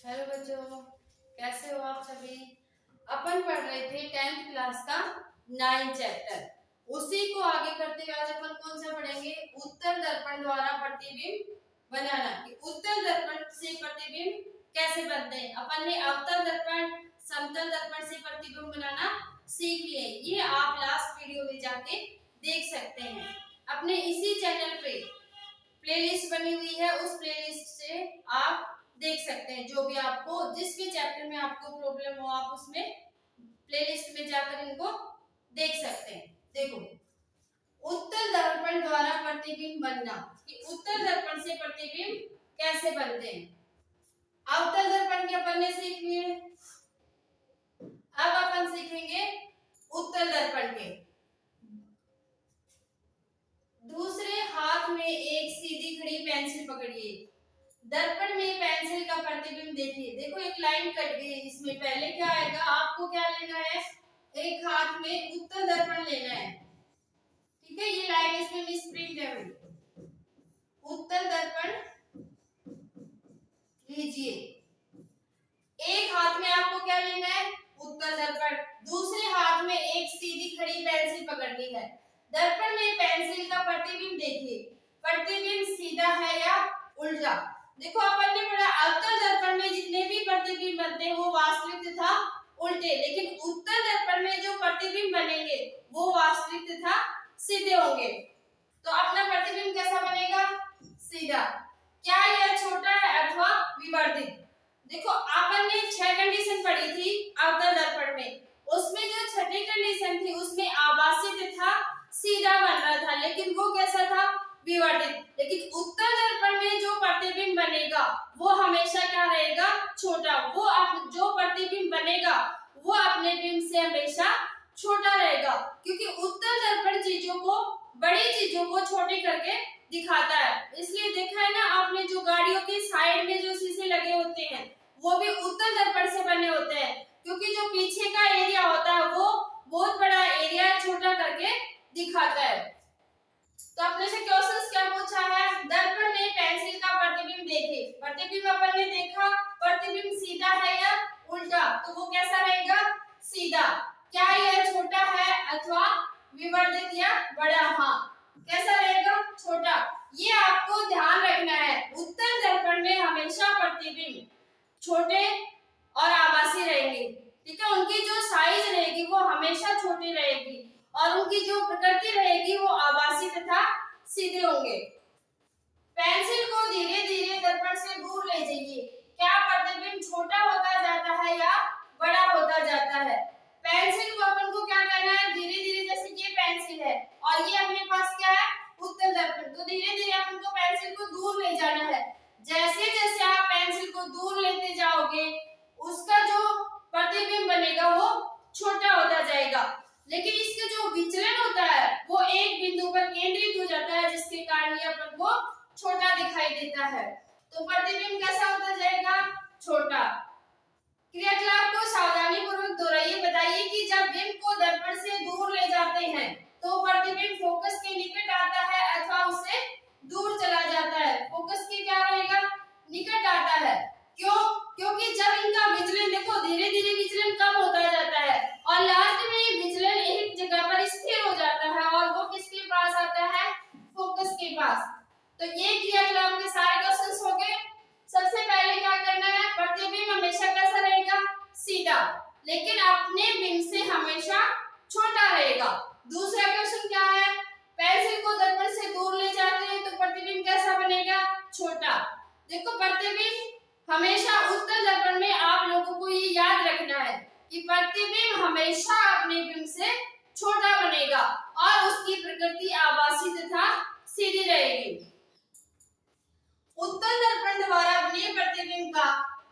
Hello बच्चों, कैसे हो आप सभी। अपन पढ़ रहे थे 10th क्लास का 9 चैप्टर। उसी को आगे करते हुए आज अपन कौन सा पढ़ेंगे, उत्तल दर्पण द्वारा प्रतिबिंब बनाना। कि उत्तल दर्पण से प्रतिबिंब कैसे बनते हैं। अपन ने अवतल दर्पण, समतल दर्पण से प्रतिबिंब बनाना सीख लिए। ये आप लास्ट वीडियो में जाके देख सकते हैं। अपने इसी चैनल पे प्लेलिस्ट बनी हुई है, उस प्लेलिस्ट से आप देख सकते हैं। जो भी आपको जिस भी चैप्टर में आपको प्रॉब्लम हो, आप उसमें प्लेलिस्ट में जाकर इनको देख सकते हैं। देखो, उत्तल दर्पण द्वारा प्रतिबिंब बनना। कि उत्तल दर्पण से प्रतिबिंब कैसे बनते हैं। अवतल दर्पण के अपन ने सीख लिए, अब अपन सीखेंगे उत्तल दर्पण के। दूसरे हाथ में एक सीधी खड़ी पेंसिल पकड़िए। दर्पण में पेंसिल का प्रतिबिंब देखिए। देखो, एक लाइन कट गई इसमें। पहले क्या आएगा, आपको क्या लेना है, एक हाथ में उत्तल दर्पण लेना है। ठीक है, ये लाइन इसमें मिसप्रिंट है। उत्तल दर्पण लीजिए। एक हाथ में आपको क्या लेना है, उत्तल दर्पण। दूसरे हाथ में एक सीधी खड़ी पेंसिल पकड़नी है। दर्पण में पेंसिल का प्रतिबिंब देखिए। प्रतिबिंब सीधा है या उल्टा। देखो, अपन ने पढ़ा अवतल दर्पण में जितने भी प्रतिबिंब बनते हैं वो वास्तविक तथा उल्टे, लेकिन उत्तल दर्पण में जो प्रतिबिंब बनेंगे वो वास्तविक तथा सीधे होंगे। तो अपना प्रतिबिंब कैसा बनेगा, सीधा। क्या यह छोटा है अथवा विवर्धित। देखो, अपन ने 6 कंडीशन पढ़ी थी अवतल दर्पण में। उसमें जो छठी कंडीशन थी उसमें आभासी तथा सीधा बन रहा था, लेकिन वो कैसा था, विवर्धित। लेकिन उत्तल दर्पण में जो प्रतिबिंब बनेगा वो हमेशा क्या रहेगा, छोटा। वो जो प्रतिबिंब बनेगा वो अपने बिंब से हमेशा छोटा रहेगा, क्योंकि उत्तल दर्पण चीजों को, बड़ी चीजों को छोटी करके दिखाता है। इसलिए देखा है ना आपने, जो गाड़ियों के साइड में जो शीशे लगे होते हैं वो भी उत्तल दर्पण से बने होते हैं, क्योंकि जो पीछे का एरिया होता है वो बहुत बड़ा एरिया छोटा करके दिखाता है। तो अपने से क्वेश्चंस क्या पूछा है, दर्पण में पेंसिल का प्रतिबिंब देखें। प्रतिबिंब अपन ने देखा, प्रतिबिंब सीधा है या उल्टा, तो वो कैसा रहेगा, सीधा। क्या यह छोटा है अथवा विवर्धित या बड़ा, हाँ, कैसा रहेगा, छोटा। ये आपको ध्यान रखना है। उत्तल दर्पण में हमेशा प्रतिबिंब छोटे और आभासी रहेंगे। ठीक है, उनकी जो साइज रहेगी वो हमेशा छोटी रहेगी और उनकी जो प्रकृति रहेगी वो आभासी तथा सीधे होंगे। पेंसिल को धीरे धीरे दर्पण से दूर ले जाइए। क्या प्रतिबिंब छोटा होता जाता है या बड़ा होता जाता है। पेंसिल को अपन को क्या करना है, धीरे धीरे, जैसे ये पेंसिल है और ये अपने पास क्या है, उत्तल दर्पण, तो धीरे धीरे अपन को पेंसिल को दूर ले जाना है। जैसे जैसे आप पेंसिल को दूर लेते जाओगे उसका जो प्रतिबिंब बनेगा वो छोटा होता जाएगा, लेकिन इसका जो विचलन होता है वो एक बिंदु पर केंद्रित हो जाता है, जिसके कारण ये अपन को छोटा दिखाई देता है। तो प्रतिबिंब कैसा होता जाएगा, छोटा। क्रियाकलाप को सावधानी पूर्वक दोहराइए। बताइए कि जब बिंब को दर्पण से दूर ले जाते हैं तो प्रतिबिंब फोकस के निकट आता है अथवा उससे दूर चला जाता है। फोकस के क्या रहेगा, निकट आता है। क्यों, क्योंकि जब इनका विचलन, देखो धीरे धीरे विचलन कम होता जाता है और लास्ट में विचलन एक जगह पर स्थिर हो जाता है और वो किसके पास आता है, फोकस के पास। तो ये क्रियाकलाप के सारे क्वेश्चंस हो गए। सबसे पहले क्या करना है, प्रतिबिंब हमेशा कैसा रहेगा, सीधा, लेकिन अपने बिंब से हमेशा छोटा रहेगा। दूसरा क्वेश्चन क्या है, पेंसिल को दर्पण से दूर ले जाते हैं तो प्रतिबिंब कैसा बनेगा, छोटा। देखो, प्रतिबिंब हमेशा उत्तल दर्पण में आप लोगों को ये याद रखना है कि प्रतिबिंब हमेशा अपने बिंब से छोटा बनेगा और उसकी प्रकृति आभासी तथा सीधी रहेगी। उत्तल दर्पण द्वारा बने प्रतिबिंब का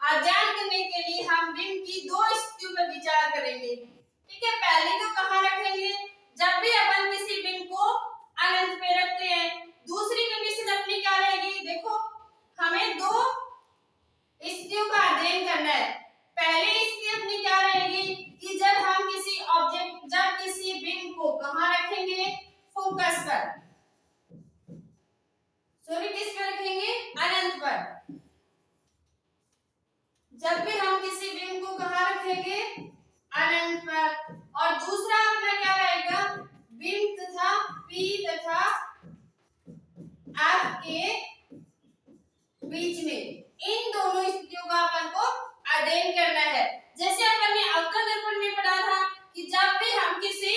अध्ययन करने के लिए हम बिंब की 2 स्थितियों पर विचार करेंगे। ठीक है, पहले तो कहाँ रखेंगे, जब भी अपन किसी बिंब को अनंत पे रखते हैं। दूसरी कंडीशन अपनी क्या रहेगी, देखो हमें 2 स्थितियों का अध्ययन करना है। पहली स्थिति अपनी क्या रहेगी कि जब हम किसी ऑब्जेक्ट, जब किसी बिंब को कहाँ रखेंगे, फोकस पर, सॉरी किस पर रखेंगे, अनंत पर। जब भी हम किसी बिंब को कहाँ रखेंगे, अनंत पर। और दूसरा अपना क्या रहेगा, बिंब तथा P तथा F के बीच में, इन दोनों स्थितियों का अपन को अध्ययन करना है। जैसे अपन ने अवतल दर्पण में पढ़ा था कि जब भी हम किसी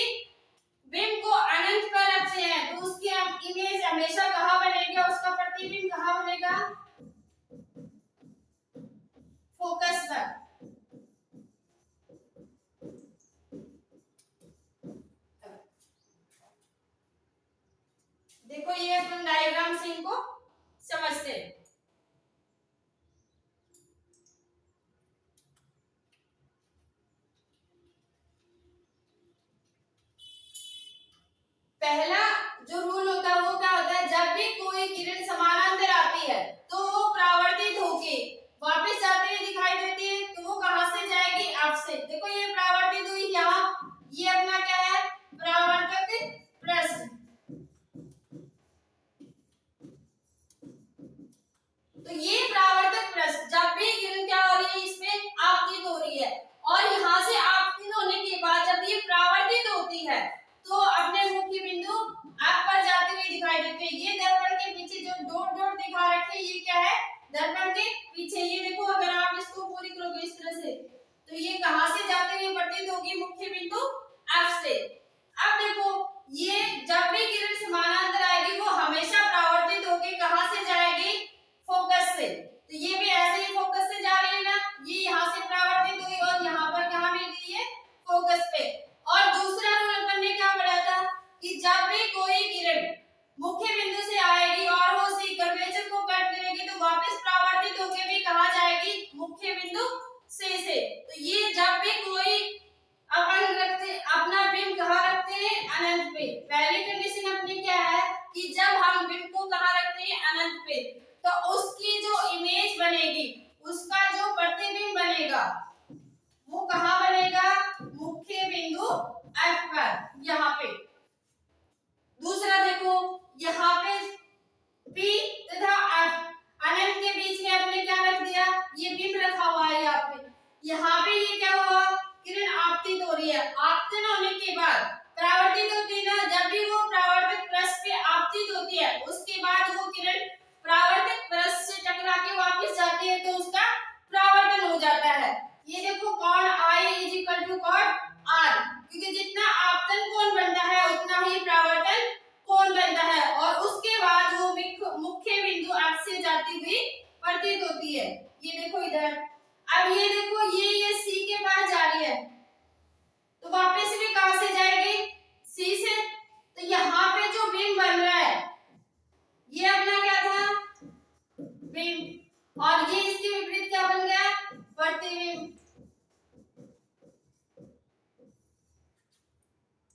बिंब को अनंत पर रखते हैं तो उसकी इमेज हमेशा कहाँ बनेगा, उसका प्रतिबिंब कहाँ बनेगा, फोकस पर। देखो ये अपन डायग्राम से इनको समझते हैं। पहला जो रूल होता है वो क्या होता है, जब भी कोई किरण समानांतर आती है तो वो परावर्तित होके वापस जाते हुए दिखाई देती है, तो वो कहां से जाएगी, आप से। देखो ये परावर्तित हुई यहाँ, ये अपना क्या है, परावर्तक प्रश्न। तो ये परावर्तक प्रश्न जब भी किरण क्या हो रही है, इसमें आपतित हो रही है, और यहाँ से आपतित होने के बाद जब ये परावर्तित होती है तो अपने मुख्य बिंदु आप पर जाते हुए दिखाई देते हैं। ये दर्पण के पीछे जो डॉट डॉट दिखा रखे हैं ये क्या है, दर्पण के पीछे। ये देखो अगर आप इसको पूरी करोगे इस तरह से तो ये कहां से जाते हुए प्रतीत होगी, मुख्य बिंदु F से। अब देखो ये जब भी किरण समानांतर आएगी वो हमेशा परावर्तित होकर कहां से जाएगी, फोकस से। तो ये भी ऐसे ही फोकस से जा रही है ना, ये यहाँ से परावर्तित हुई और यहाँ पर कहाँ मिल गई है, फोकस पे। और दूसरा रूल अपन ने क्या पढ़ा था कि जब भी कोई किरण मुख्य बिंदु से आएगी और वो उसी कर्वेचर को कट करेगी तो वापस परावर्तित होकर भी कहाँ जाएगी, मुख्य बिंदु C से। तो ये जब भी कोई अपन रखते अपना बिंब कहाँ रखते हैं, अनंत पे। पहली कंडीशन अपनी क्या है कि जब हम बिंब को कहाँ रखते हैं, अनंत पे, तो उसकी जो इमेज बनेगी, उसका जो प्रतिबिंब बनेगा वो कहाँ बनेगा, मुख्य बिंदु F पर, यहाँ पे। दूसरा देखो यहाँ पे P तथा F अनंत के बीच में आपने क्या रख दिया, ये बिंब रखा हुआ है यहाँ पे। यहाँ पे ये क्या हुआ, किरण आपतित हो रही है। आपतित होने के बाद परावर्तित होती है ना, जब भी वो परावर्तक पृष्ठ पे आपतित होती है उसके बाद वो किरण परावर्तक पृष्ठ से टकरा के वापस जाती है तो उसका परावर्तन हो जाता है। ये देखो कोण I = कोण R, क्योंकि जितना आपतन कोण बनता है उतना ही परावर्तन कोण बनता है, और उसके बाद वो मुख्य बिंदु F से जाती हुई प्रतीत होती है। ये देखो इधर, अब ये देखो ये C के पास जा रही है तो वापस भी कहां से जाएगी, C से। तो यहाँ पे जो बिंब बन रहा है ये अपना क्या था, बिंब, और ये इसके विपरीत क्या बन गया, प्रतिबिंब।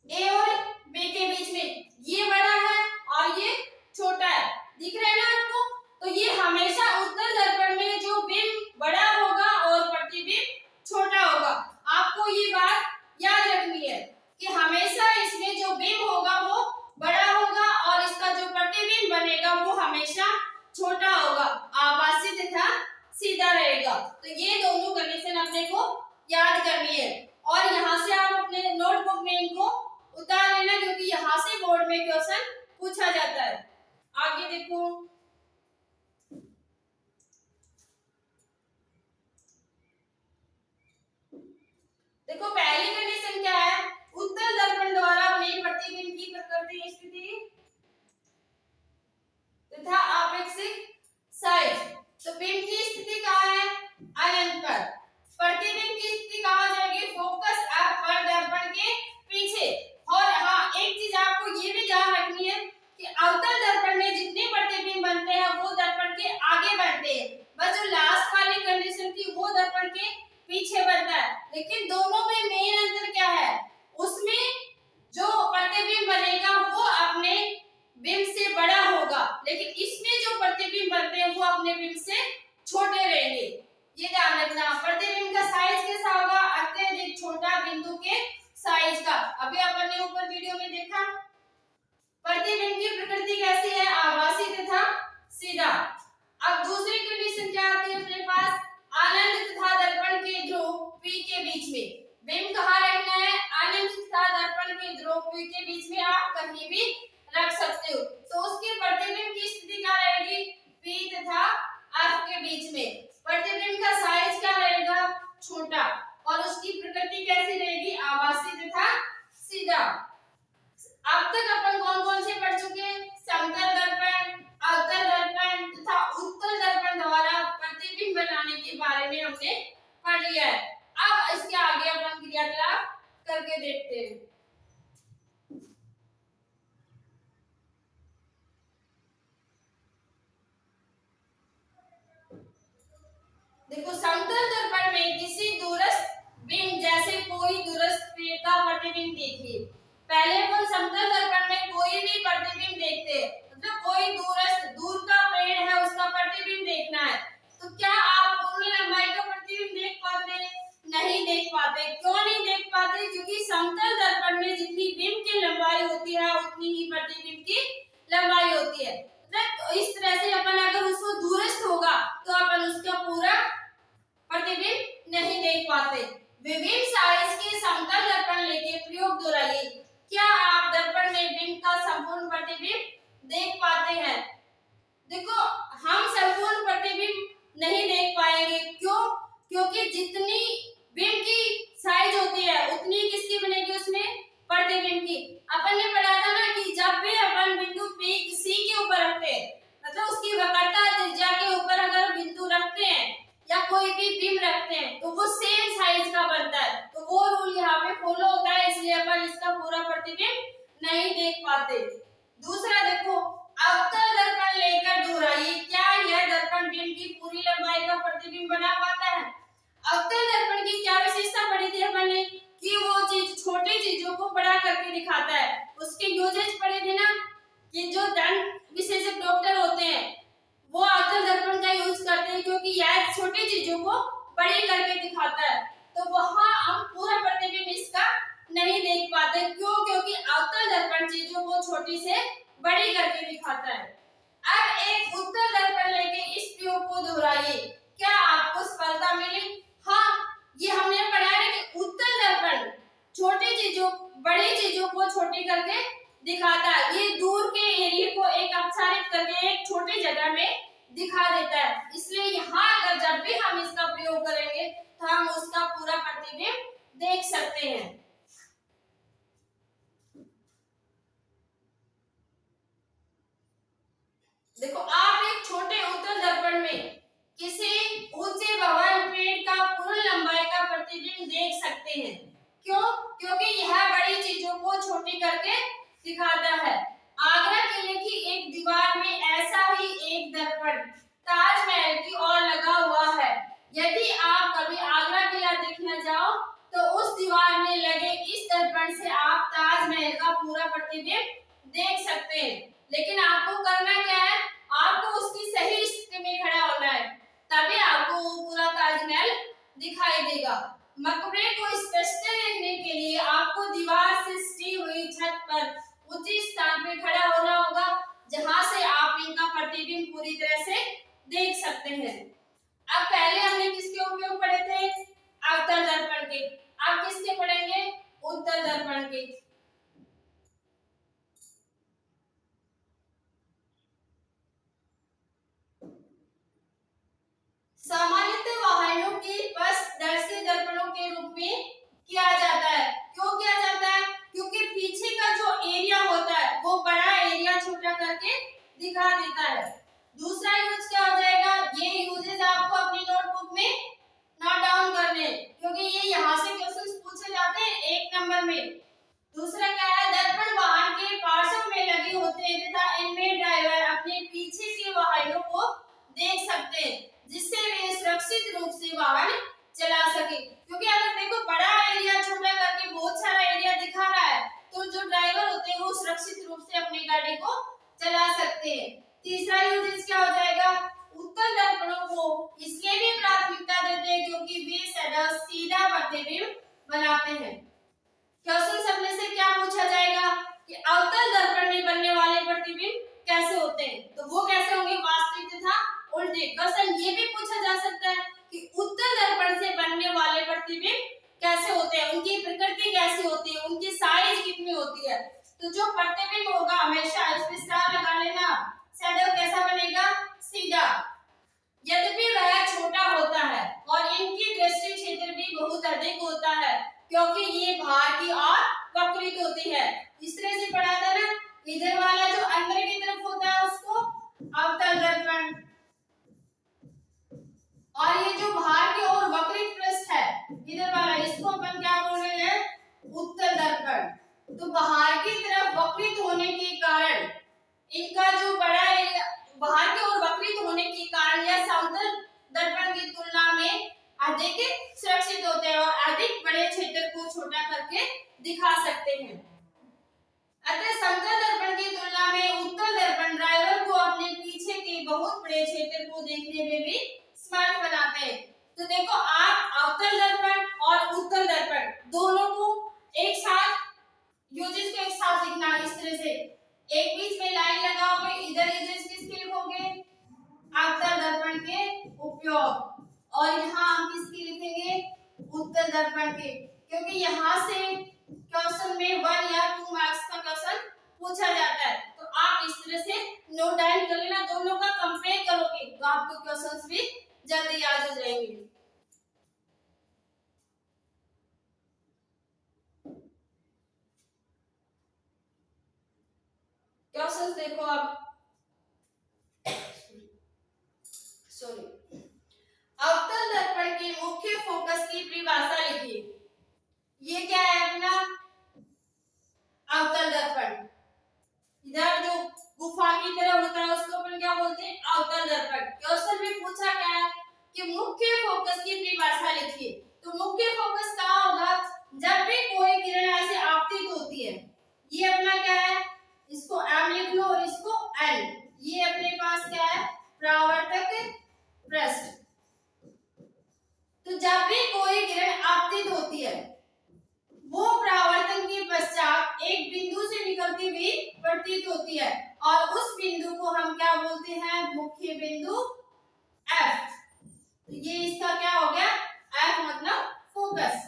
A और B के बीच में ये बड़ा है और ये छोटा है, दिख रहा है ना आपको। तो ये हमेशा उत्तल दर्पण में जो बिंब बड़ा होगा और प्रतिबिंब छोटा होगा। आपको ये बात याद रखनी है कि हमेशा इसमें जो बिंब होगा वो बड़ा होगा और इसका जो प्रतिबिंब बनेगा वो हमेशा छोटा होगा, आभासी तथा सीधा रहेगा। तो ये दोनों कंडीशन अपने को याद करनी है, और यहाँ से आप अपने नोटबुक में इनको उतार लेना क्योंकि यहाँ से बोर्ड में क्वेश्चन पूछा जाता है। आगे देखो, देखो पहली कंडीशन क्या है, उत्तल दर्पण द्वारा बने प्रतिबिंब की प्रकृति, स्थिति तथा आपेक्षिक साइज। तो बिंब की स्थिति कहाँ है, अनंत पर। प्रतिबिंब की स्थिति कहाँ जाएगी, फोकस F पर दर्पण के पीछे। और हाँ एक चीज आपको ये भी ध्यान रखनी है कि अवतल दर्पण में जितने प्रतिबिंब बनते हैं वो दर्पण के आगे बनते हैं, बस जो लास्ट वाली कंडीशन थी वो दर्पण के पीछे बनता है। लेकिन दोनों में मेन अंतर क्या है, उसमें जो प्रतिबिंब बनेगा वो अपने बिंब से बड़ा होगा, लेकिन इसमें जो प्रतिबिंब बनते हैं वो अपने बिंब से छोटे रहेंगे। ये ध्यान रखना। प्रतिबिंब का साइज कैसा होगा, अत्यधिक छोटा बिंदु के साइज का। अभी अपन ने ऊपर वीडियो में देखा। प्रतिबिंब की प्रकृति कैसी है, आभासी तथा सीधा। अब दूसरी कंडीशन क्या आती है अपने पास, अनंत तथा बीच में प्रतिबिंब का साइज क्या रहेगा, छोटा, और उसकी प्रकृति कैसी रहेगी, आभासी तथा सीधा। अब तक अपन कौन कौन से पढ़ चुके हैं, समतल दर्पण, अवतल दर्पण तथा उत्तल दर्पण द्वारा प्रतिबिंब बनाने के बारे में हमने पढ़ लिया है। अब इसके आगे अपन क्रियाकलाप करके देखते हैं। देखो, समतल दर्पण में किसी दूरस्थ बिंब जैसे कोई दूरस्थ पेड़ का प्रतिबिंब देखिए। पहले अपन समतल दर्पण में कोई भी प्रतिबिंब देखते हैं, मतलब कोई दूर का पेड़ है उसका प्रतिबिंब देखना है, तो क्या आप पूर्ण लंबाई का प्रतिबिंब देख पाते हैं? नहीं देख पाते। क्यों नहीं देख पाते? क्योंकि समतल दर्पण में जितनी बिंब की लंबाई होती है उतनी ही प्रतिबिंब की लंबाई होती है। मतलब इस तरह से अपन अगर उसको दूरस्थ होगा तो अपन उसका पूरा प्रतिबिंब नहीं देख पाते। विभिन्न साइज के समतल दर्पण लेके प्रयोग दोहराइए। क्या आप दर्पण में बिंब का संपूर्ण प्रतिबिंब देख पाते हैं? देखो, हम संपूर्ण प्रतिबिंब नहीं देख पाएंगे। क्यों? क्योंकि जितनी बिंब की साइज होती है उतनी किसकी बनेगी, उसमें प्रतिबिंब की। अपन ने पढ़ा था ना कि जब भी अपन बिंदु P C के ऊपर रखते हैं, मतलब उसकी वक्रता त्रिज्या के ऊपर अगर बिंदु रखते हैं या कोई भी बिंब रखते हैं तो वो सेम साइज का बनता है। तो वो रूल यहाँ पे फॉलो होता है, इसलिए अपन इसका पूरा प्रतिबिंब नहीं देख पाते। दूसरा देखो, अवतल दर्पण लेकर दोहराइए। क्या यह दर्पण बिंब की पूरी लंबाई का प्रतिबिंब बना पाता है? अवतल दर्पण की क्या विशेषता पढ़ी थी अपन ने कि वो चीज छोटी चीजों को बड़ा करके दिखाता है। उसके यूजेज पढ़े थे ना कि जो दंत विशेषज्ञ डॉक्टर होते हैं वो अवतल दर्पण का यूज करते हैं क्योंकि यह छोटी चीजों को बड़ी करके दिखाता है। तो वहां हम पूरा प्रतिबिंब इसका नहीं देख पाते। क्यों? क्योंकि अवतल दर्पण चीजों को छोटी से बड़ी करके दिखाता है। अब एक उत्तल दर्पण लेके इस प्रयोग को दोहराइए। क्या आपको सफलता मिली? हाँ, ये हमने पढ़ा है कि उत्तल दर्पण छोटी चीजों बड़ी चीजों को छोटी करके दिखाता है। ये दूर के एरिया को एक अपसारित करके एक छोटी जगह में दिखा देता है। इसलिए यहाँ अगर जब भी हम इसका प्रयोग करेंगे तो हम उसका पूरा प्रतिबिंब देख सकते हैं। देखो, आप एक छोटे उत्तल दर्पण में किसी ऊंचे भवन पेड़ का पूर्ण लंबाई का प्रतिबिंब देख सकते हैं। क्यों? क्योंकि यह बड़ी चीजों को छोटी करके दिखाता है। आगरा किले की एक दीवार में ऐसा ही एक दर्पण ताजमहल की ओर लगा हुआ है। यदि आप कभी आगरा किला देखने जाओ तो उस दीवार में लगे इस दर्पण से आप ताजमहल का पूरा प्रतिबिंब देख सकते हैं। लेकिन आपको करना क्या है? आपको उसकी सही स्थिति में खड़ा होना है, तभी आपको वो पूरा ताजमहल दिखाई देगा। मकबरे को स्पष्ट देखने के लिए आपको दीवार से सटी हुई छत पर उचित स्थान पे खड़ा होना होगा, जहां से आप इनका प्रतिबिंब पूरी तरह से देख सकते हैं। अब पहले हमने किसके उपयोग पढ़े थे? अवतल दर्पण के। अब किसके पढ़ेंगे? उत्तल दर्पण के। सामान्यतः वाहनों की पारदर्शी दर्पणों के रूप में किया जाता है। क्यों किया जाता है? क्योंकि पीछे का जो एरिया होता है वो बड़ा एरिया छोटा करके दिखा देता है। दूसरा यूज क्या हो जाएगा? ये यूजेस आपको अपनी नोटबुक में नोट डाउन करने, क्योंकि ये यहाँ से क्वेश्चंस पूछे जाते हैं 1 नंबर में। दूसरा क्या है? दर्पण वाहन के पार्श्व में लगे होते हैं तथा इनमें ड्राइवर अपने पीछे के वाहनों को देख सकते हैं, जिससे वे सुरक्षित रूप से वाहन चला सके। क्योंकि अगर देखो बड़ा एरिया छोटा करके बहुत सारा एरिया दिखा रहा है तो जो ड्राइवर होते हैं वो सुरक्षित रूप से अपनी गाड़ी को चला सकते हैं। तीसरा यूजेस क्या हो जाएगा? उत्तल दर्पणों को इसलिए भी प्राथमिकता देते हैं क्योंकि वे सीधा प्रतिबिंब बनाते हैं। क्वेश्चन सबने से क्या पूछा जाएगा कि अवतल दर्पण में बनने वाले प्रतिबिंब कैसे होते हैं? तो वो कैसे होंगे? वास्तविक तथा उल्टे। क्वेश्चन ये भी पूछा जा सकता है कि उत्तल दर्पण से बनने वाले प्रतिबिंब कैसे होते हैं, उनकी प्रकृति कैसी होती है, उनकी साइज कितनी होती है। तो जो प्रतिबिंब होगा हमेशा इस पे स्टार लगा लेना, शैडो कैसा बनेगा? सीधा। यद्यपि वह क्योंकि ये बाहर की ओर वक्रित होती है। इस तरह से पढ़ा था ना, इधर वाला जो अंदर की तरफ होता है उसको अवतल दर्पण, और ये जो बाहर की ओर वक्रित पृष्ठ है इधर वाला, इसको अपन क्या बोल रहे हैं, उत्तल दर्पण। तो बाहर की तरफ वक्रित होने के कारण इनका जो बड़ा एरिया, बाहर की ओर वक्रित होने के कारण यह समतल दर्पण की तुलना में अधिक सुरक्षित होते हैं और अधिक बड़े क्षेत्र को छोटा करके दिखा सकते हैं। अतः समतल दर्पण की तुलना में उत्तल दर्पण ड्राइवर को अपने पीछे के बहुत बड़े क्षेत्र को देखने में भी समर्थ बनाते हैं। तो देखो, आप अवतल दर्पण और उत्तल दर्पण दोनों को एक साथ, यूजेस को एक साथ लिखना इस तरह से, एक बीच में लाइन लगाओगे, इधर यूजेस किसके लिखोगे, अवतल दर्पण के उपयोग, और यहाँ हम किसकी लिखेंगे, उत्तल दर्पण के, क्योंकि यहाँ से क्वेश्चन में 1 या 2 मार्क्स का क्वेश्चन पूछा जाता है। तो आप इस तरह से नोट डाउन कर लेना, दोनों का कंपेयर करोगे तो आपको क्वेश्चंस भी जल्दी याद हो जाएंगे। क्वेश्चंस देखो आप, सॉरी, अवतल दर्पण के मुख्य फोकस की परिभाषा लिखिए। ये क्या है अपना अवतल दर्पण, इधर जो गुफा की तरह होता है उसको अपन क्या बोलते हैं, अवतल दर्पण। क्वेश्चन में पूछा क्या है कि मुख्य फोकस की परिभाषा लिखिए। तो मुख्य फोकस कहाँ होगा, जब भी कोई किरण ऐसे आपतित होती है, ये अपना क्या है, इसको m लिख लो और इसको n, ये अपने पास क्या है, परावर्तक पृष्ठ। तो जब भी कोई किरण आपतित होती है, वो परावर्तन के पश्चात एक बिंदु से निकलती हुई प्रतीत होती है, और उस बिंदु को हम क्या बोलते हैं, मुख्य बिंदु F। तो ये इसका क्या हो गया, F मतलब फोकस।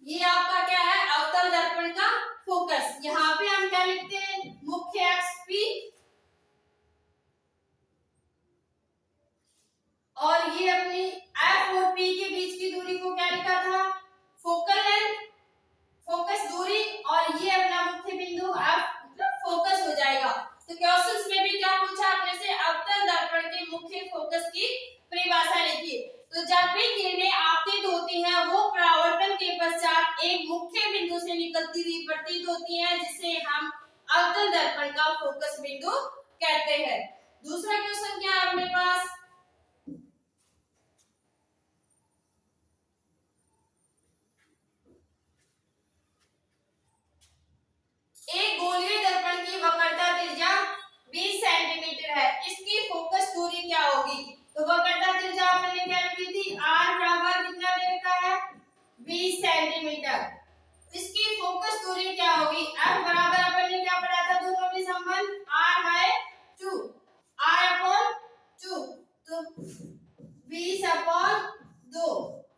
ये आपका क्या है, अवतल दर्पण का फोकस। यहाँ पे हम क्या लिखते हैं, मुख्य अक्ष P, और ये अपनी F और P के बीच की दूरी को क्या लिखा था, फोकल लेंथ, फोकस दूरी, और ये अपना मुख्य बिंदु F मतलब फोकस हो जाएगा। तो क्वेश्चंस में भी क्या पूछा आपने से, अवतल दर्पण के मुख्य फोकस की परिभाषा लिखिए। तो जब भी किरणें आपतित होती हैं, वो परावर्तन के पश्चात एक मुख्य बिंदु से निकलती हुई प्रतीत होती हैं, जिसे हम अवतल दर्पण का फोकस बिंदु कहते हैं। दूसरा क्वेश्चन क्या है अपने पास, एक गोलीय दर्पण की वक्रता त्रिज्या 20 सेंटीमीटर है, इसकी फोकस दूरी क्या होगी। तो वक्रता त्रिज्या अपन ने क्या लिखी थी, r बराबर कितना दे रखा है, 20 सेंटीमीटर। इसकी फोकस दूरी क्या होगी, f बराबर अपन ने क्या पढ़ा था, दोनों में संबंध r/2, r/2, तो 20/2,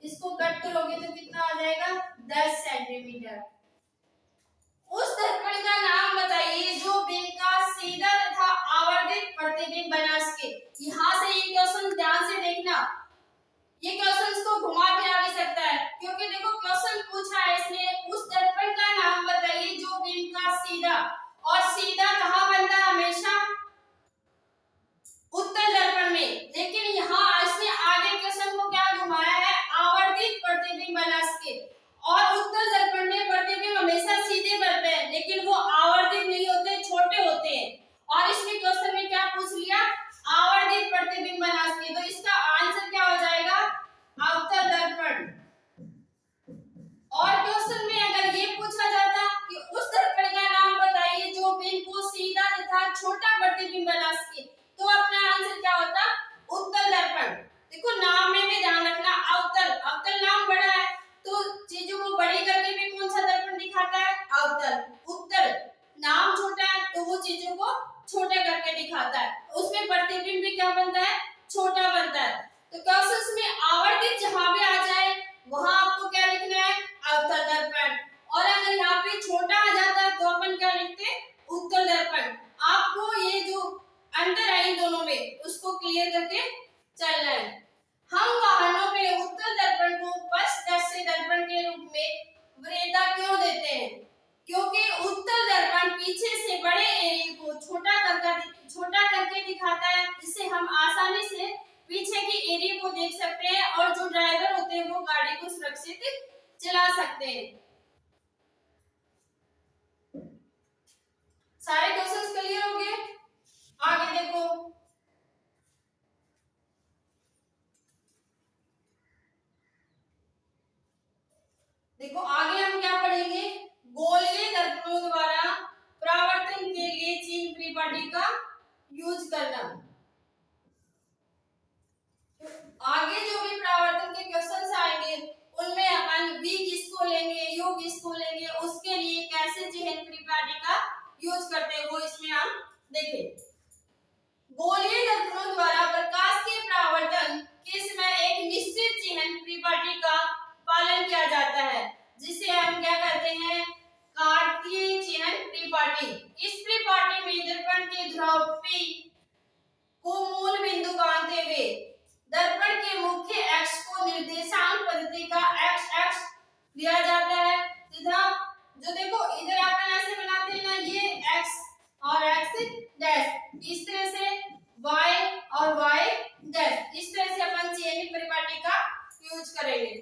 इसको कट करोगे तो कितना आ जाएगा, 10 सेंटीमीटर। उस दर्पण का नाम बताइए जो बिंब का सीधा तथा आवर्धित प्रतिबिंब बना सके। यहाँ से ये क्वेश्चन ध्यान से देखना, ये क्वेश्चन को घुमा फिरा भी सकता है, क्योंकि देखो क्वेश्चन पूछा है इसने, उस दर्पण का नाम बताइए जो बिंब का सीधा, और सीधा कहाँ बनता है, हमेशा उत्तल दर्पण में। लेकिन यहाँ इसने आगे क्वेश्चन को क्या घुमाया है, आवर्धित प्रतिबिंब बना सके। और उत्तल दर्पण में प्रतिबिंब हमेशा सीधे बनते हैं, लेकिन वो आवर्धित नहीं होते, छोटे होते हैं। और इसमें क्वेश्चन में क्या पूछ लिया, आवर्धित प्रतिबिंब बना सके, तो इसका आंसर क्या हो जाएगा, अवतल दर्पण। और क्वेश्चन में अगर ये पूछा जाता कि उस दर्पण का नाम बताइए जो बिंब को सीधा तथा छोटा प्रतिबिंब बना सके, तो अपना आंसर क्या होता, उत्तल दर्पण। देखो नाम में भी ध्यान रखना, अवतल, अवतल नाम बड़ा है तो चीजों को बड़ी करके भी कौन सा दर्पण दिखाता है, अवतल। उत्तल नाम छोटा है तो वो चीजों को छोटे करके दिखाता है, उसमें प्रतिबिंब भी क्या बनता है, छोटा बनता है। तो क्वेश्चंस में आवर्धित जहां भी आ जाए वहां आपको क्या लिखना है, अवतल दर्पण। और अगर यहाँ पे छोटा आ जाता है तो अपन क्या लिखते हैं, उत्तल दर्पण। आपको ये जो अंतर है इन दोनों में उसको क्लियर करके चलना है। हम वाहनों में उत्तल दर्पण को पश्चदर्शी दर्पण के रूप में वरीयता क्यों देते हैं? क्योंकि उत्तल दर्पण पीछे से बड़े एरिया को छोटा करके दिखाता है, जिससे हम आसानी से पीछे की एरिया को देख सकते हैं और जो ड्राइवर होते हैं वो गाड़ी को सुरक्षित चला सकते हैं। सारे क्वेश्चंस क्लियर हो गए? आगे देखो, आगे हम क्या पढ़ेंगे? गोलीय दर्पणों द्वारा परावर्तन के लिए चीन परिपाटी का यूज करना। आगे जो भी परावर्तन के क्वेश्चंस आएंगे उनमें अपन v किसको लेंगे, u किसको लेंगे, उसके लिए कैसे चिह्न परिपाटी का यूज करते हैं वो इसमें हम देखें। गोलीय दर्पणों द्वारा प्रकाश के परावर्तन के समय एक निश्चित चिह्न परिपाटी का पालन किया जाता है, जिसे हम क्या कहते हैं? कार्तीय चिह्न परिपाटी। इस परिपाटी में दर्पण के ध्रुव P को मूल बिंदु मानते हुए दर्पण के मुख्य अक्ष को निर्देशांक पद्धति का x दिया जाता है तथा जो देखो इधर अपन ऐसे बनाते हैं ना, ये x और x डैश, इस तरह से y और y डैश, इस तरह से अपन चिह्नित परिपाटी का यूज करेंगे।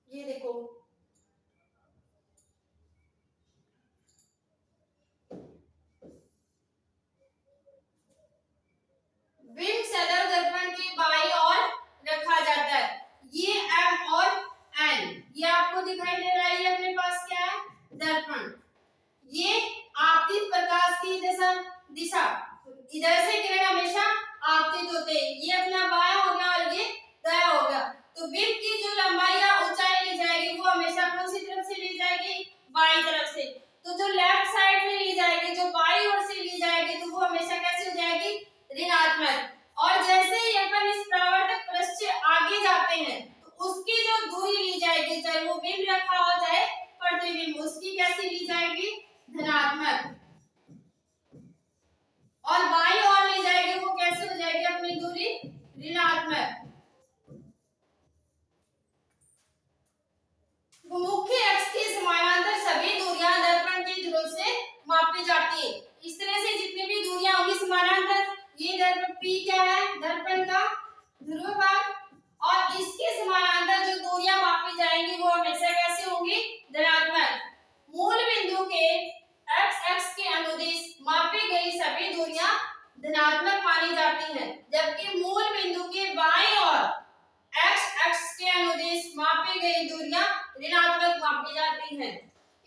ये देखो बिंब सदैव दर्पण के बाईं ओर रखा जाता है। ये M और N, ये आपको दिखाई दे रहा है, ये अपने पास क्या है? दर्पण। ये आपतित प्रकाश की दिशा इधर से किरण हमेशा आपतित होते हैं। ये अपना बायां हो गया और ये दायां हो गया, तो बिंब की जो लंबाई या ऊंचाई ली जाएगी वो हमेशा कौन सी तरफ से ली जाएगी? बाईं तरफ से। तो जो लेफ्ट साइड में ली जाएगी, जो बाईं ओर से ली जाएगी, तो वो हमेशा कैसे हो जाएगी? ऋणात्मक। और जैसे ही अपन इस परावर्तक पृष्ठ से आगे जाते हैं तो उसकी जो दूरी ली जाएगी, चाहे वो बिंब रखा हो चाहे प्रतिबिंब, उसकी कैसी ली जाएगी? धनात्मक। और बाईं ओर ली जाएगी वो कैसे हो जाएगी अपनी दूरी? ऋणात्मक। मुख्य अक्ष के समानांतर सभी दूरियां दर्पण के ध्रुव से मापी जाती है। इस तरह से जितनी भी दूरियां होंगी समानांतर, ये दर्पण P क्या है? दर्पण का ध्रुव भाग, और इसके समानांतर जो दूरियां मापी जाएंगी वो हमेशा कैसे होंगी? धनात्मक। मूल बिंदु के x अक्ष के अनुदिश मापी गई सभी दूरियां धनात्मक मानी जाती हैं, जबकि मूल बिंदु के बाईं ओर x अक्ष के अनुदिश मापी गई दूरियां ऋणात्मक मापी जाती हैं।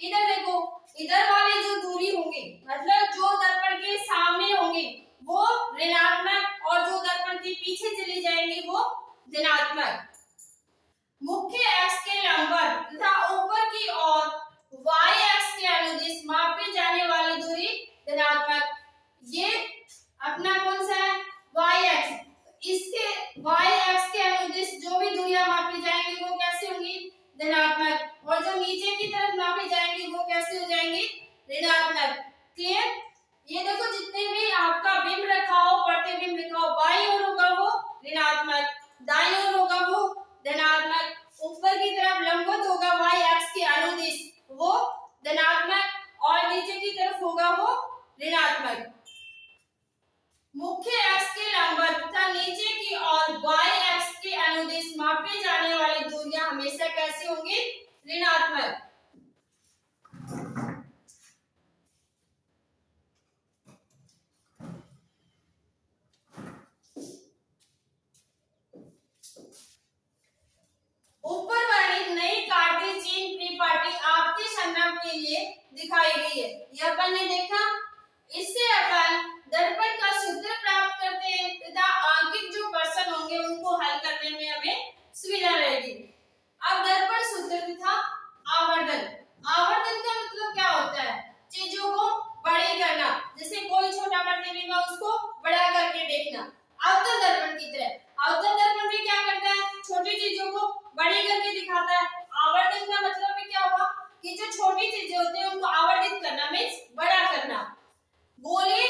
इधर देखो, इधर वाली जो दूरी होंगी, मतलब जो दर्पण के सामने होंगी वो ऋणात्मक, और जो दर्पण के पीछे चली जाएंगी वो धनात्मक। मुख्य अक्ष के लंबवत तथा ऊपर की ओर y अक्ष के अनुदिश मापी जाने वाली दूरी धनात्मक। ये अपना कौन सा है? y अक्ष। इसके y अक्ष के अनुदिश जो भी दूरियां मापी जाएंगी वो कैसे होंगी? धनात्मक। और जो नीचे की तरफ मापी जाएंगी वो कैसे हो जाएंगी? ऋणात्मक। क्लियर? ये देखो, जितने भी आपका बिंब रखा हो, प्रतिबिंब रखा हो, बाईं ओर होगा वो ऋणात्मक, दाईं ओर होगा वो धनात्मक, ऊपर की तरफ लंबवत होगा y अक्ष के अनुदिश वो धनात्मक, और नीचे की तरफ होगा वो ऋणात्मक। मुख्य अक्ष के लंबवत तथा नीचे की ओर y अक्ष के अनुदिश मापी जाने वाली दूरियां हमेशा कैसी होंगी? ऋणात्मक। ऊपर वर्णित नई कार्तीय चीन परिपाटी आपके संदर्भ के लिए दिखाई गई है। यह अपन ने देखा। इससे अपन दर्पण का सूत्र प्राप्त करते हैं तथा आंकिक जो प्रश्न होंगे उनको हल करने में हमें सुविधा रहेगी। अब दर्पण सूत्र तथा आवर्धन। आवर्धन का मतलब क्या होता है? चीजों को बड़ी करना, जैसे कोई छोटा प्रतिबिंब है उसको बड़ा करके देखना। अवतल दर्पण की तरह। अवतल दर्पण भी क्या करता है? छोटी चीजों को बड़ी करके दिखाता है। आवर्धन का मतलब भी क्या हुआ कि जो छोटी चीजें होती हैं उनको आवर्धित करना मींस बड़ा करना। गोलीय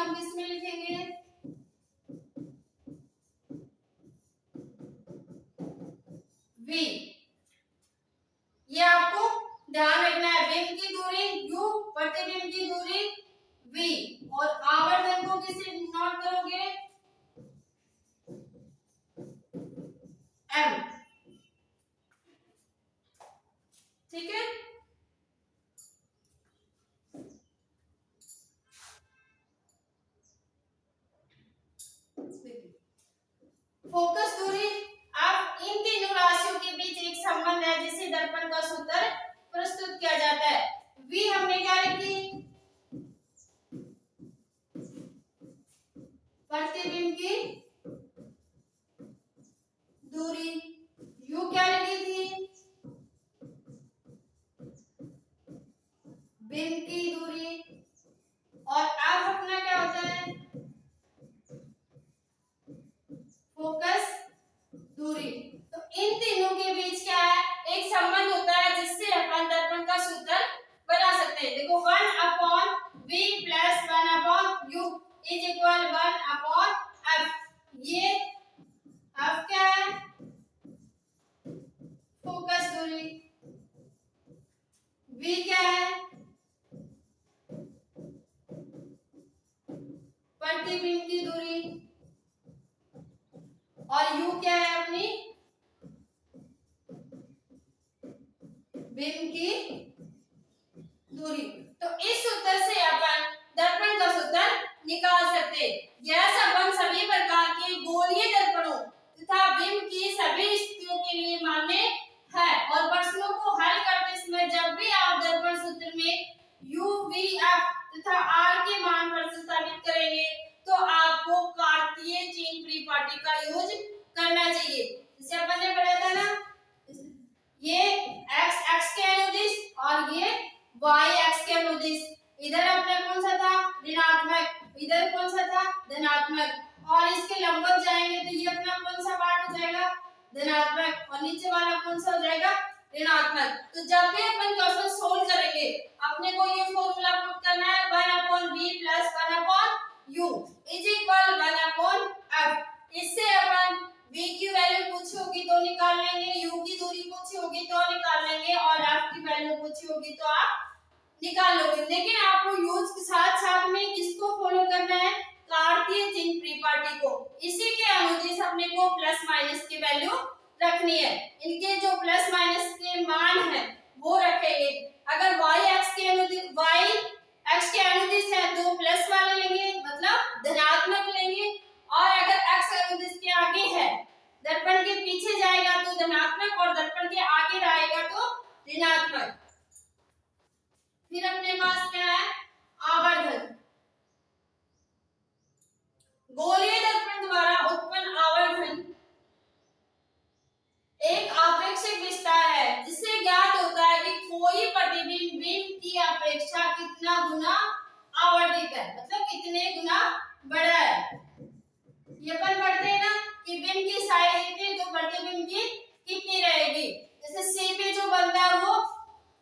हम किस में लिखेंगे? v। ये आपको ध्यान रखना है, बिंब की दूरी u, प्रतिबिंब की दूरी v, और आवर्धन को किससे नोट करोगे? m। ठीक है, फोकस दूरी। अब इन तीनों राशियों के बीच एक संबंध है जिसे दर्पण का सूत्र प्रस्तुत किया जाता है। v हमने क्या लिखी? प्रतिबिंब की दूरी। u क्या लिखी थी? बिंब की दूरी। और अब अपना क्या होता है? फोकस दूरी। तो इन तीनों के बीच क्या है? एक संबंध होता है जिससे अपन दर्पण का सूत्र बना सकते हैं। देखो 1/v plus 1/u is equal 1/f। ये f क्या है? फोकस दूरी। v क्या है? प्रतिबिंब की दूरी। और u क्या है? अपनी बिंब की दूरी। तो इस सूत्र से अपन दर्पण का सूत्र निकाल सकते हैं। यह संबंध सभी प्रकार के गोलीय दर्पणों तथा बिंब की सभी स्थितियों के लिए मान्य है। और प्रश्नों को हल करते समय जब भी आप दर्पण सूत्र में u, v, f तथा r के मान प्रतिस्थापित करेंगे तो आपको कार्तीय चेन परिपाटी का यूज करना चाहिए। जैसे अपन ने पढ़ा था ना, ये x के अनुदिश और ये y x के अनुदिश। इधर अपना कौन सा था? ऋणात्मक, इधर कौन सा था? धनात्मक। और इसके लंबवत जाएंगे तो ये अपना कौन सा पार्ट हो जाएगा? धनात्मक। और नीचे वाला कौन सा हो जाएगा? ऋणात्मक। तो जब भी अपन क्वेश्चन सोल्व करेंगे अपने को ये फॉर्मूला पुट करना है 1/v plus 1/u is equal 1/f। इससे अपन v की वैल्यू पूछी होगी तो निकाल लेंगे, u की दूरी पूछी होगी तो निकाल लेंगे, और f की वैल्यू पूछी होगी तो आप निकाल लोगे। लेकिन आपको यूज के साथ साथ में किसको फॉलो करना है? कार्तीय चिन्ह परिपाटी को। इसी के अनुदिश अपने को प्लस माइनस की वैल्यू रखनी है। इनके जो प्लस माइनस के मान है वो रखेंगे। अगर y x के अनुदिश है तो प्लस वाले लेंगे, मतलब धनात्मक लेंगे। और अगर x अनुदिश के आगे है, दर्पण के पीछे जाएगा तो धनात्मक, और दर्पण के आगे रहेगा तो ऋणात्मक। फिर अपने पास क्या है? आवर्धन। गोलीय दर्पण द्वारा उत्पन्न आवर्धन एक आपेक्षिक विस्तार है जिससे ज्ञात होता है कि कोई प्रतिबिंब बिंब की अपेक्षा कितना गुना आवर्धित है, मतलब कितने गुना बड़ा है। ये अपन पढ़ते हैं ना कि बिंब की साइज इतनी तो प्रतिबिंब की कितनी रहेगी। जैसे सी पे जो बनता है वो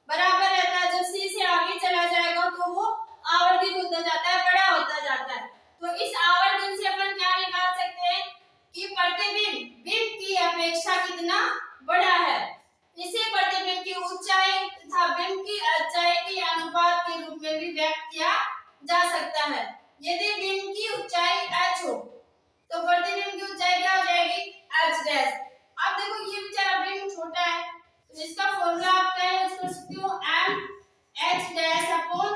बराबर रहता है, जब सी से आगे चला जाएगा तो वो आवर्धित होता जाता है, बड़ा होता जाता है। तो इस आवर्धन से अपन क्या निकाल सकते हैं कि प्रतिबिंब बिंब की अपेक्षा कितना बड़ा है। इसे प्रतिबिंब की ऊंचाई तथा बिंब की ऊंचाई के अनुपात के रूप में भी व्यक्त किया जा सकता है। यदि बिंब की ऊंचाई h हो तो प्रतिबिंब की ऊंचाई क्या हो जाएगी? h dash. अब देखो ये बेचारा बिंब छोटा है तो इसका फॉर्मूला आप क्या यूज कर सकते हो? m h dash upon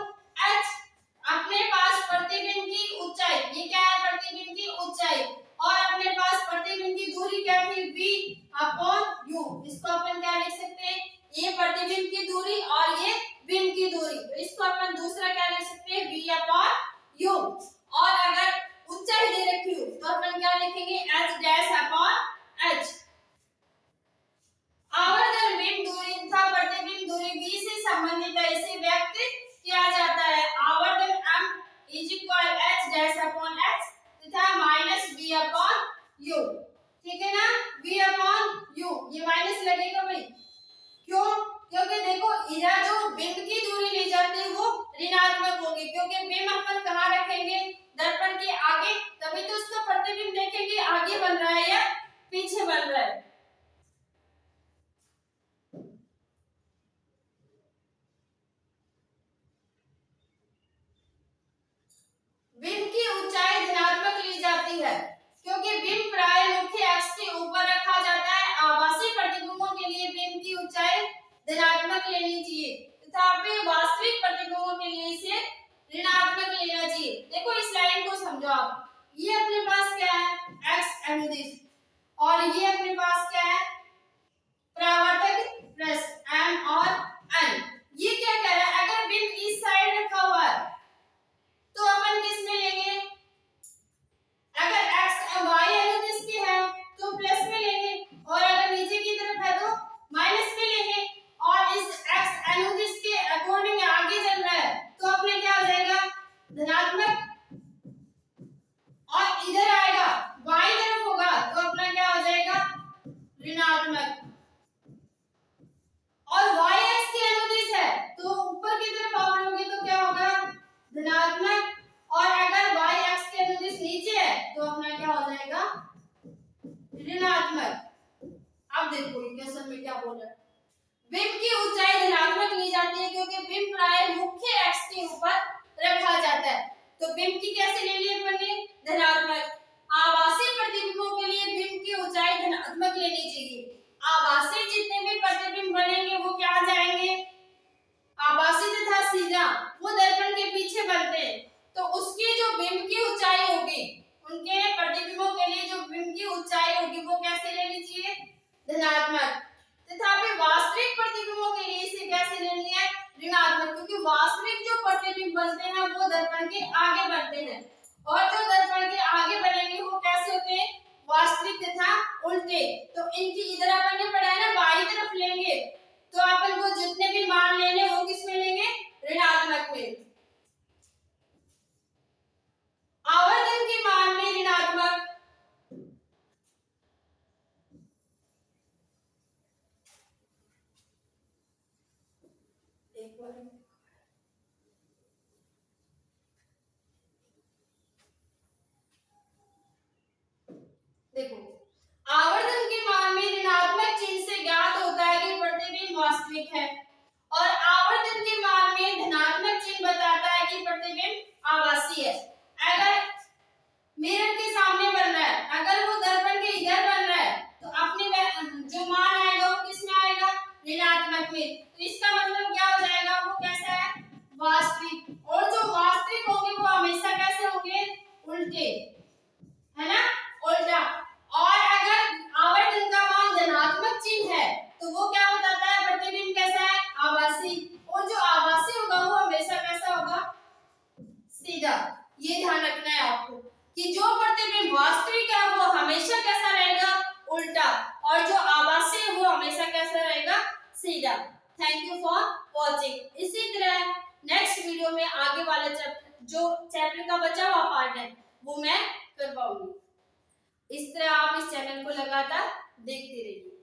h। अपने पास प्रतिबिंब की ऊंचाई, ये क्या है? प्रतिबिंब की ऊंचाई। और अपने पास प्रतिबिंब की दूरी क्या थी? v upon u। इसको अपन क्या लिख सकते हैं? ये प्रतिबिंब की दूरी और ये बिंब की दूरी, तो इसको अपन दूसरा क्या लिख सकते हैं? v upon u। और अगर ऊंचाई दे रखी हो तो अपन क्या लिखेंगे? h dash upon h। आवर्धन बिंब दूरी तथा प्रतिबिंब दूरी v से संबंधित है, इसे व्यक्त किया जाता है आवर्धन m is equal h dash upon h तथा माइनस v अपॉन u। ठीक है ना? v अपॉन u, ये माइनस लगेगा भाई। क्यों? क्योंकि देखो इधर जो बिंब की दूरी ली जाती है वो ऋणात्मक होगी, क्योंकि बिंब अपन कहाँ रखेंगे? दर्पण अनुदिश, और ये अपने पास क्या है, परावर्तक पृष्ठ M और N। ये क्या कह रहा है, अगर बिंब इस साइड रखा हुआ है तो अपन किस में लेंगे, अगर x y अनुदिश की है तो प्लस में लेंगे, और अगर नीचे की तरफ है तो माइनस में लेंगे, और इस x अनुदिश के अकॉर्डिंग आगे चल रहा है तो अपने क्या हो जाएगा, धनात्मक, और इधर आएगा बाई तरफ होगा तो अपना क्या हो जाएगा, ऋणात्मक। और y x की अनुदिश है तो ऊपर की तरफ आप लोगे तो क्या होगा, धनात्मक, और अगर y x की अनुदिश नीचे है तो अपना क्या हो जाएगा, ऋणात्मक। अब देखो क्वेश्चन में क्या बोल रहा है, बिंब की ऊंचाई धनात्मक ली जाती है क्योंकि बिंब प्राय मुख्य एक्स के ऊपर रखा जाता है, तो बिंब की कैसे ले ली अपन ने, धनात्मक। आभासी प्रतिबिंबों के लिए बिंब की ऊंचाई धनात्मक लेनी चाहिए। आभासी जितने भी प्रतिबिंब बनेंगे वो क्या जाएंगे, आभासी तथा सीधा, वो दर्पण के पीछे बनते हैं, तो उसकी जो बिंब की ऊंचाई होगी, उनके प्रतिबिंबों के लिए जो बिंब की ऊंचाई होगी वो कैसे लेनी चाहिए, धनात्मक। तथापि वास्तविक प्रतिबिंबों के लिए इसे कैसे लेनी है, ऋणात्मक, क्योंकि वास्तविक जो प्रतिबिंब बनते हैं वो दर्पण के आगे बनते हैं, और जो दर्पण के आगे बनेंगे वो कैसे होते हैं, वास्तविक तथा उल्टे। तो इनकी इधर अपन ने पढ़ा है ना, बाई तरफ लेंगे तो अपन को जितने भी मान लेने वो किस में लेंगे, ऋणात्मक में। आवर्धन के मान में ऋणात्मक, एक बार देखो, आवर्धन के मान में ऋणात्मक चिन्ह से ज्ञात होता है कि प्रतिबिंब वास्तविक है, और आवर्धन के मान में धनात्मक चिन्ह बताता है कि प्रतिबिंब आभासी है। अगर मिरर के सामने बन रहा है, अगर वो दर्पण के इधर बन रहा है तो अपने में जो मान आएगा वो किस में आएगा, ऋणात्मक में, तो इसका मतलब क्या हो जाएगा, वो कैसा है, वास्तविक। और जो वास्तविक होंगे वो हमेशा कैसे होंगे, उल्टे, है ना, उल्टा। और अगर आवर्धन का मान धनात्मक चिन्ह है तो वो क्या बताता है, प्रतिबिंब कैसा है, आभासी, और जो आभासी होगा वो हमेशा कैसा होगा, सीधा। ये ध्यान रखना है आपको कि जो प्रतिबिंब वास्तविक है वो हमेशा कैसा रहेगा, उल्टा, और जो आभासी है वो हमेशा कैसा रहेगा, सीधा। Thank you for watching. इसी तरह नेक्स्ट वीडियो में आगे वाला चैप्टर का बचा हुआ पार्ट है वो मैं करवाऊंगी। इस तरह आप इस चैनल को लगातार देखते रहिए।